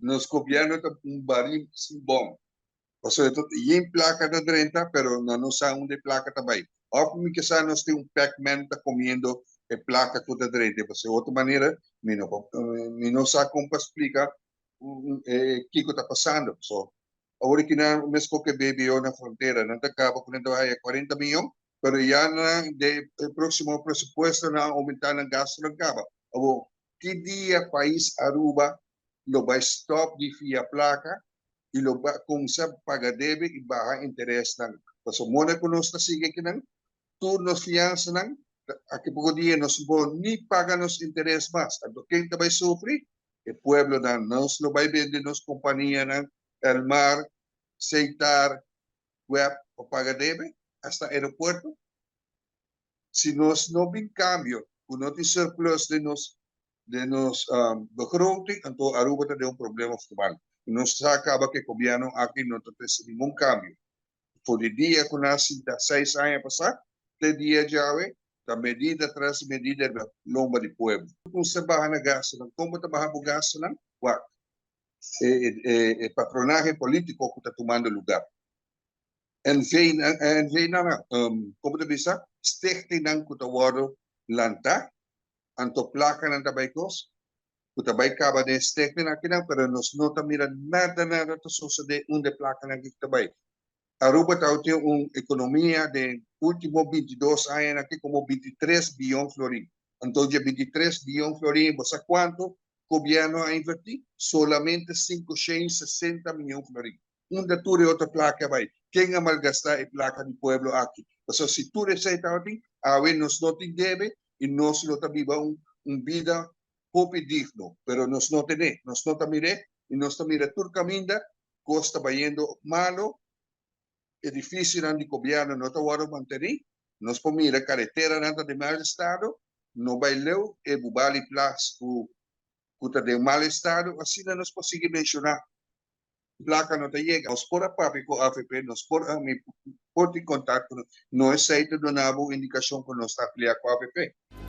nos gobierno un bari sin bom. O sea, yung placa na drenta, pero nanusaon de placa também. O kung kisa nos tem Pac-man ta comiendo placa toda drenta. Kasi outra maneira, não sa kung pa-explica kico tá pasando. So, ahora que na mesmo que baby na frontera, não acaba com nada aí 40 milhões, pero ya na de próximo presupuesto na aumentar ng gasto ng kaba. Abo, que dia país Aruba lo vai stop de via placa e lo ba kung sa pagadebe e baha interes ng paso muna ko nos sige kinang turnos fianza ng aquí po dia nos bo ni paga nos interes mas tanto quem tabay sufri e pueblo na nos lo vai vende nos compañía ng El Mar, Seitar, Web o pagadebe hasta aeropuerto. Si nos no bin cambio, kung no ti surplus de nos begroting, anto Aruba ta de un problema formal. Nos acaba que o governo aqui não tem nenhum câmbio. Por dia que nasce da 6 anos passar, de dia já da medida tras medida da lomba de pueblo. Kung sa bahan na gasto, como ta bahan gasto ng wak, patronaje político que está tomando lugar. En vez na, como te bisa, stichting ng kutawaro lanta, anto plaka ng tabaykos, kutabay kaba de stek na kinang pero nos nota mira nada to sucede un de placa ng kitabay. Aruba tao tiyo ekonomiya de último 22 años aquí como 23 billion florin. Entonces 23 billion florin, ¿vos a cuánto gobierno ha invertido? Solamente 560 millones florin. Un de ture otra placa bay. ¿Quién ha malgastado la placa del pueblo aquí? O sea, si tú receta aquí, a ver nos no te debe y nos lo viva un vida popi digno, pero nos no tiene, nos no mire y nos mire turcaminda, costa bayendo malo, edificio de gobierno no te voy a mantener, nos po mira carretera nada de mal estado, no baileu e bubali plas kuta de mal estado, así no nos consigue mencionar. Placa no te llega, nos por a papi ko AFP, nos por a mi por ti contacto, no es site donavo indicación con nos está con AFP.